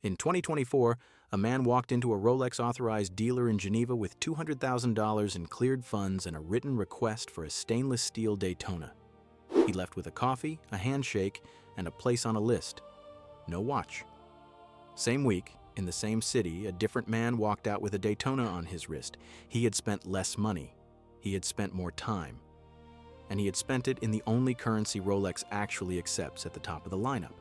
In 2024, a man walked into a Rolex-authorized dealer in Geneva with $200,000 in cleared funds and a written request for a stainless steel Daytona. He left with a coffee, a handshake, and a place on a list. No watch. Same week, in the same city, a different man walked out with a Daytona on his wrist. He had spent less money. He had spent more time. And he had spent it in the only currency Rolex actually accepts at the top of the lineup.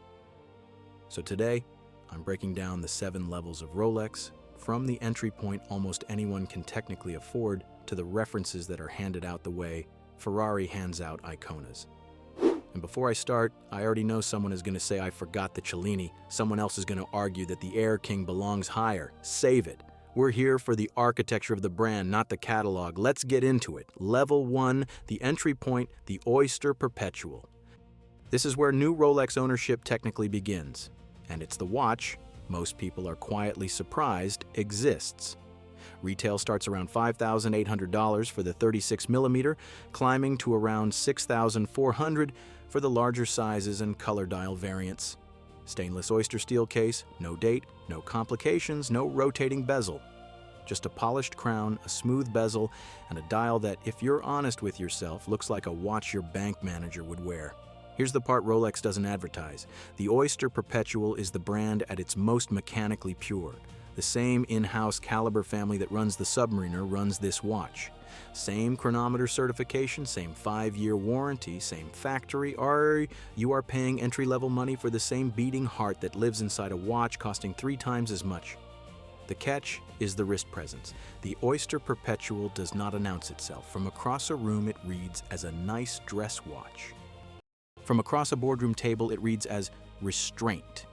So today, I'm breaking down the 7 levels of Rolex, from the entry point almost anyone can technically afford to the references that are handed out the way Ferrari hands out Iconas. And before I start, I already know someone is going to say I forgot the Cellini. Someone else is going to argue that the Air King belongs higher. Save it. We're here for the architecture of the brand, not the catalog. Let's get into it. Level 1, the entry point, the Oyster Perpetual. This is where new Rolex ownership technically begins. And it's the watch, most people are quietly surprised, exists. Retail starts around $5,800 for the 36mm, climbing to around $6,400 for the larger sizes and color dial variants. Stainless oyster steel case, no date, no complications, no rotating bezel. Just a polished crown, a smooth bezel, and a dial that, if you're honest with yourself, looks like a watch your bank manager would wear. Here's the part Rolex doesn't advertise. The Oyster Perpetual is the brand at its most mechanically pure. The same in-house caliber family that runs the Submariner runs this watch. Same chronometer certification, same 5-year warranty, same factory. You are paying entry-level money for the same beating heart that lives inside a watch costing 3 times as much. The catch is the wrist presence. The Oyster Perpetual does not announce itself. From across a room, it reads as a nice dress watch. From across a boardroom table, it reads as restraint.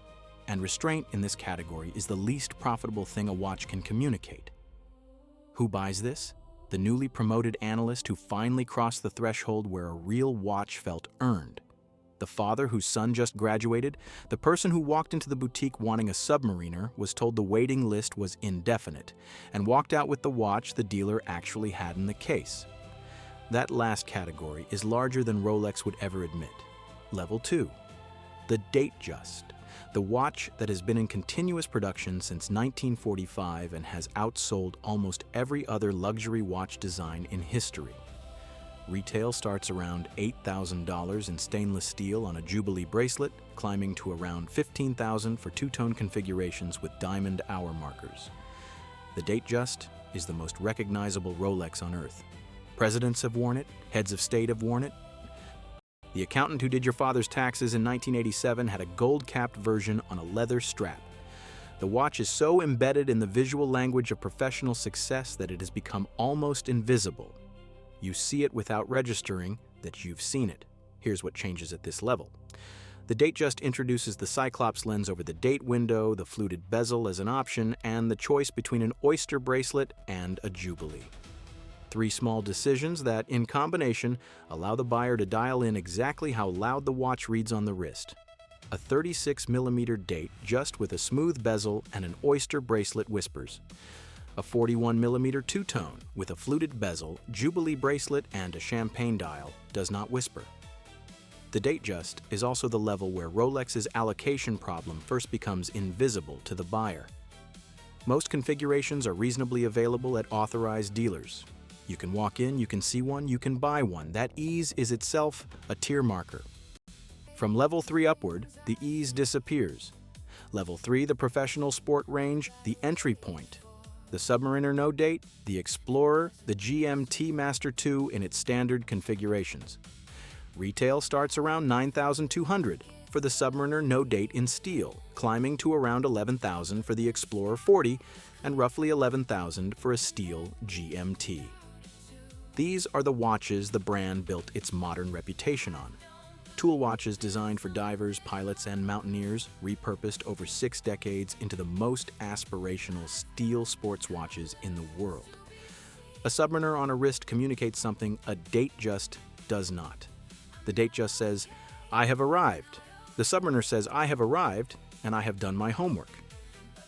And restraint in this category is the least profitable thing a watch can communicate. Who buys this? The newly promoted analyst who finally crossed the threshold where a real watch felt earned. The father whose son just graduated, the person who walked into the boutique wanting a Submariner was told the waiting list was indefinite and walked out with the watch the dealer actually had in the case. That last category is larger than Rolex would ever admit. Level 2, the Datejust, the watch that has been in continuous production since 1945 and has outsold almost every other luxury watch design in history. Retail starts around $8,000 in stainless steel on a Jubilee bracelet, climbing to around $15,000 for 2-tone configurations with diamond hour markers. The Datejust is the most recognizable Rolex on Earth. Presidents have worn it, heads of state have worn it. The accountant who did your father's taxes in 1987 had a gold-capped version on a leather strap. The watch is so embedded in the visual language of professional success that it has become almost invisible. You see it without registering that you've seen it. Here's what changes at this level. The Datejust introduces the Cyclops lens over the date window, the fluted bezel as an option, and the choice between an Oyster bracelet and a Jubilee. 3 small decisions that, in combination, allow the buyer to dial in exactly how loud the watch reads on the wrist. A 36mm date just with a smooth bezel and an Oyster bracelet whispers. A 41mm 2-tone with a fluted bezel, Jubilee bracelet, and a champagne dial does not whisper. The Datejust is also the level where Rolex's allocation problem first becomes invisible to the buyer. Most configurations are reasonably available at authorized dealers. You can walk in, you can see one, you can buy one. That ease is itself a tier marker. From level 3 upward, the ease disappears. Level 3, the professional sport range, the entry point. The Submariner no date, the Explorer, the GMT Master 2 in its standard configurations. Retail starts around $9,200 for the Submariner no date in steel, climbing to around $11,000 for the Explorer 40 and roughly $11,000 for a steel GMT. These are the watches the brand built its modern reputation on. Tool watches designed for divers, pilots, and mountaineers, repurposed over 6 decades into the most aspirational steel sports watches in the world. A Submariner on a wrist communicates something a Datejust does not. The Datejust says, "I have arrived." The Submariner says, "I have arrived, and I have done my homework."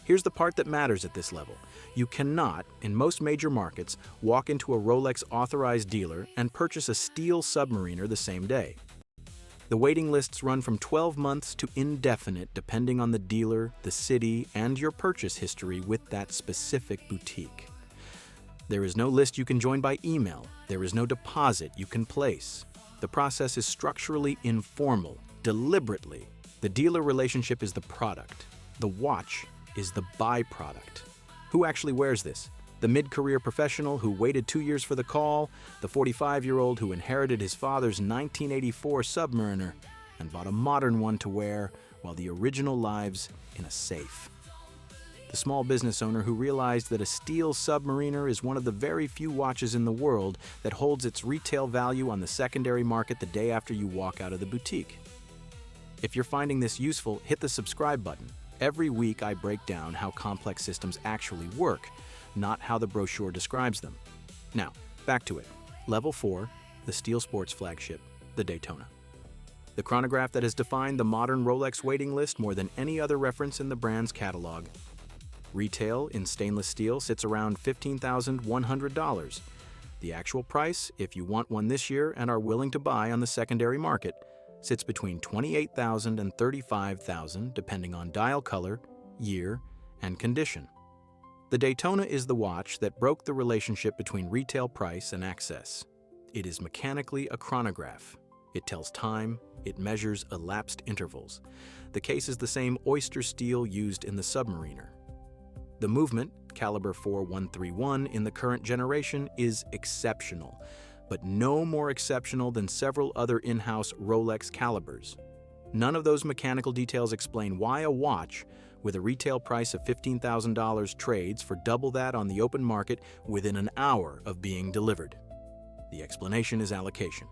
Here's the part that matters at this level. You cannot, in most major markets, walk into a Rolex authorized dealer and purchase a steel Submariner the same day. The waiting lists run from 12 months to indefinite depending on the dealer, the city, and your purchase history with that specific boutique. There is no list you can join by email. There is no deposit you can place. The process is structurally informal, deliberately. The dealer relationship is the product. The watch is the byproduct. Who actually wears this? The mid-career professional who waited 2 years for the call, the 45-year-old who inherited his father's 1984 Submariner and bought a modern one to wear while the original lives in a safe. The small business owner who realized that a steel Submariner is one of the very few watches in the world that holds its retail value on the secondary market the day after you walk out of the boutique. If you're finding this useful, hit the subscribe button. Every week I break down how complex systems actually work, not how the brochure describes them. Now, back to it. Level 4, the steel sports flagship, the Daytona. The chronograph that has defined the modern Rolex waiting list more than any other reference in the brand's catalog. Retail in stainless steel sits around $15,100. The actual price, if you want one this year and are willing to buy on the secondary market, sits between $28,000 and $35,000 depending on dial color, year, and condition. The Daytona is the watch that broke the relationship between retail price and access. It is mechanically a chronograph. It tells time, it measures elapsed intervals. The case is the same oyster steel used in the Submariner. The movement, caliber 4131 in the current generation, is exceptional, but no more exceptional than several other in-house Rolex calibers. None of those mechanical details explain why a watch with a retail price of $15,000 trades for double that on the open market within an hour of being delivered. The explanation is allocation.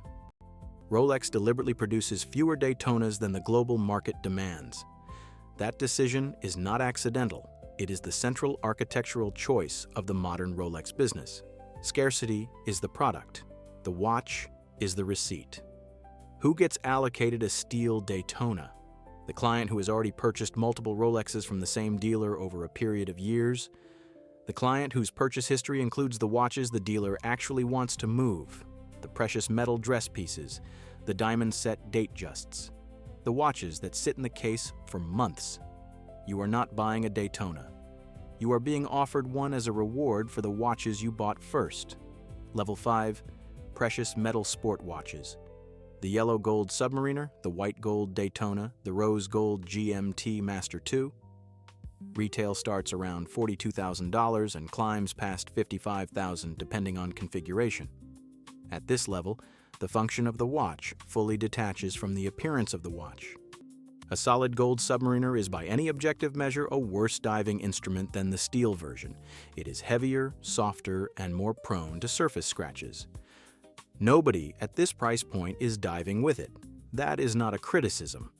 Rolex deliberately produces fewer Daytonas than the global market demands. That decision is not accidental. It is the central architectural choice of the modern Rolex business. Scarcity is the product. The watch is the receipt. Who gets allocated a steel Daytona? The client who has already purchased multiple Rolexes from the same dealer over a period of years? The client whose purchase history includes the watches the dealer actually wants to move, the precious metal dress pieces, the diamond set Datejusts, the watches that sit in the case for months. You are not buying a Daytona. You are being offered one as a reward for the watches you bought first. Level 5, precious metal sport watches. The yellow gold Submariner, the white gold Daytona, the rose gold GMT Master II. Retail starts around $42,000 and climbs past $55,000 depending on configuration. At this level, the function of the watch fully detaches from the appearance of the watch. A solid gold Submariner is by any objective measure a worse diving instrument than the steel version. It is heavier, softer, and more prone to surface scratches. Nobody at this price point is diving with it. That is not a criticism.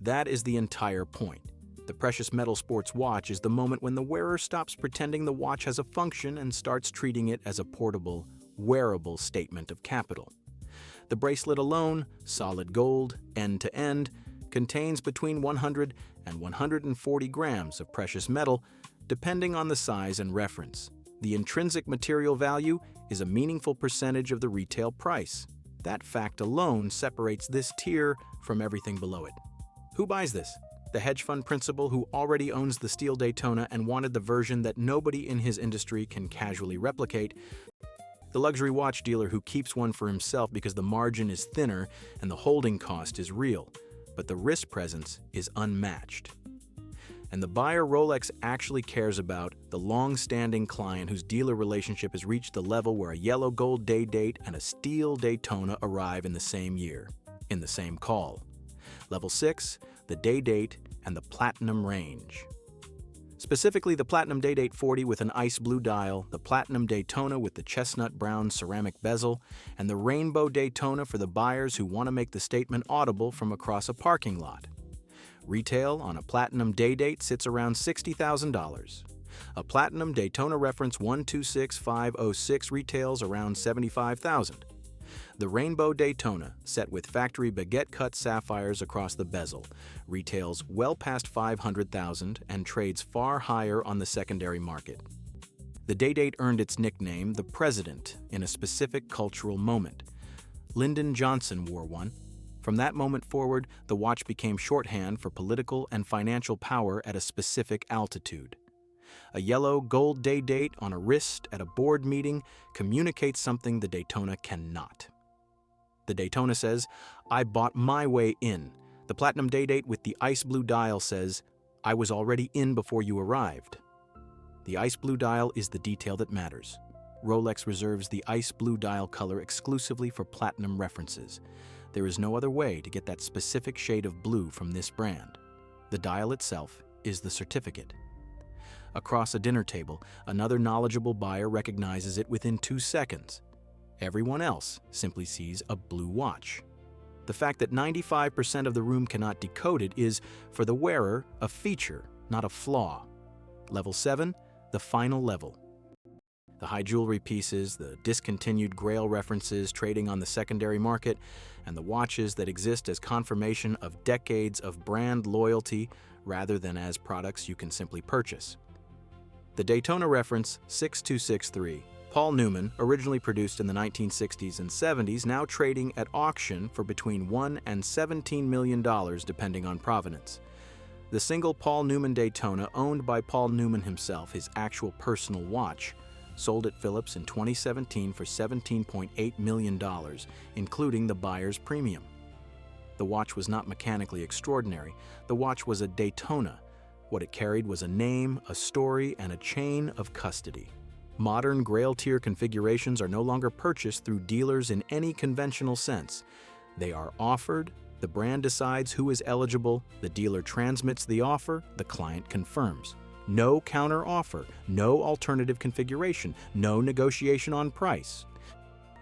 That is the entire point. The precious metal sports watch is the moment when the wearer stops pretending the watch has a function and starts treating it as a portable, wearable statement of capital. The bracelet alone, solid gold, end to end, contains between 100 and 140 grams of precious metal, depending on the size and reference. The intrinsic material value is a meaningful percentage of the retail price. That fact alone separates this tier from everything below it. Who buys this? The hedge fund principal who already owns the steel Daytona and wanted the version that nobody in his industry can casually replicate. The luxury watch dealer who keeps one for himself because the margin is thinner and the holding cost is real, but the risk presence is unmatched. And the buyer Rolex actually cares about, the long-standing client whose dealer relationship has reached the level where a yellow gold day date and a steel Daytona arrive in the same year, in the same call. Level 6, the day date and the platinum range. Specifically the Platinum Day Date 40 with an ice blue dial, the Platinum Daytona with the chestnut brown ceramic bezel, and the Rainbow Daytona for the buyers who want to make the statement audible from across a parking lot. Retail on a Platinum Day Date sits around $60,000. A Platinum Daytona Reference 126506 retails around $75,000. The Rainbow Daytona, set with factory baguette-cut sapphires across the bezel, retails well past $500,000 and trades far higher on the secondary market. The Day Date earned its nickname, the President, in a specific cultural moment. Lyndon Johnson wore one. From that moment forward, the watch became shorthand for political and financial power at a specific altitude. A yellow gold day date on a wrist at a board meeting communicates something the Daytona cannot. The Daytona says, "I bought my way in." The platinum day date with the ice blue dial says, "I was already in before you arrived." The ice blue dial is the detail that matters. Rolex reserves the ice blue dial color exclusively for platinum references. There is no other way to get that specific shade of blue from this brand. The dial itself is the certificate. Across a dinner table, another knowledgeable buyer recognizes it within 2 seconds. Everyone else simply sees a blue watch. The fact that 95% of the room cannot decode it is, for the wearer, a feature, not a flaw. Level 7, the final level. The high jewelry pieces, the discontinued Grail references trading on the secondary market, and the watches that exist as confirmation of decades of brand loyalty rather than as products you can simply purchase. The Daytona reference 6263, Paul Newman, originally produced in the 1960s and 70s, now trading at auction for between $1 and $17 million depending on provenance. The single Paul Newman Daytona, owned by Paul Newman himself, his actual personal watch, sold at Phillips in 2017 for $17.8 million, including the buyer's premium. The watch was not mechanically extraordinary. The watch was a Daytona. What it carried was a name, a story, and a chain of custody. Modern Grail tier configurations are no longer purchased through dealers in any conventional sense. They are offered, the brand decides who is eligible, the dealer transmits the offer, the client confirms. No counter offer, no alternative configuration, no negotiation on price.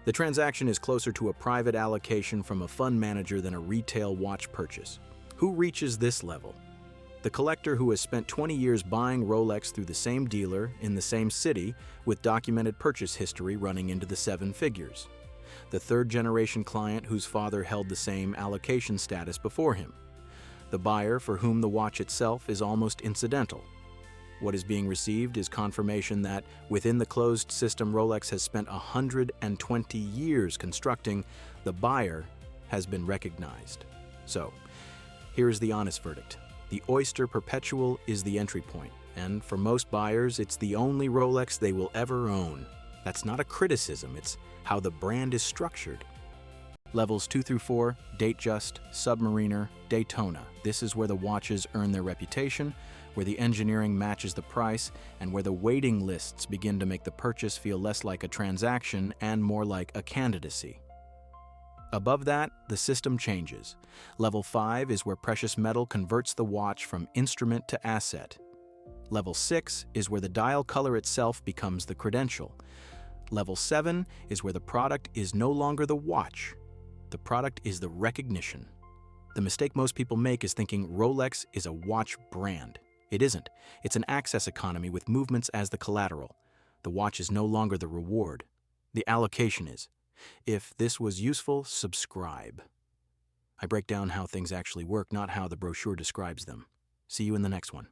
The transaction is closer to a private allocation from a fund manager than a retail watch purchase. Who reaches this level? The collector who has spent 20 years buying Rolex through the same dealer in the same city with documented purchase history running into the 7 figures. The third-generation client whose father held the same allocation status before him. The buyer for whom the watch itself is almost incidental. What is being received is confirmation that, within the closed system Rolex has spent 120 years constructing, the buyer has been recognized. So, here is the honest verdict. The Oyster Perpetual is the entry point, and for most buyers, it's the only Rolex they will ever own. That's not a criticism, it's how the brand is structured. Levels 2 through 4, Datejust, Submariner, Daytona. This is where the watches earn their reputation, where the engineering matches the price, and where the waiting lists begin to make the purchase feel less like a transaction and more like a candidacy. Above that, the system changes. Level 5 is where precious metal converts the watch from instrument to asset. Level 6 is where the dial color itself becomes the credential. Level 7 is where the product is no longer the watch. The product is the recognition. The mistake most people make is thinking Rolex is a watch brand. It isn't. It's an access economy with movements as the collateral. The watch is no longer the reward. The allocation is. If this was useful, subscribe. I break down how things actually work, not how the brochure describes them. See you in the next one.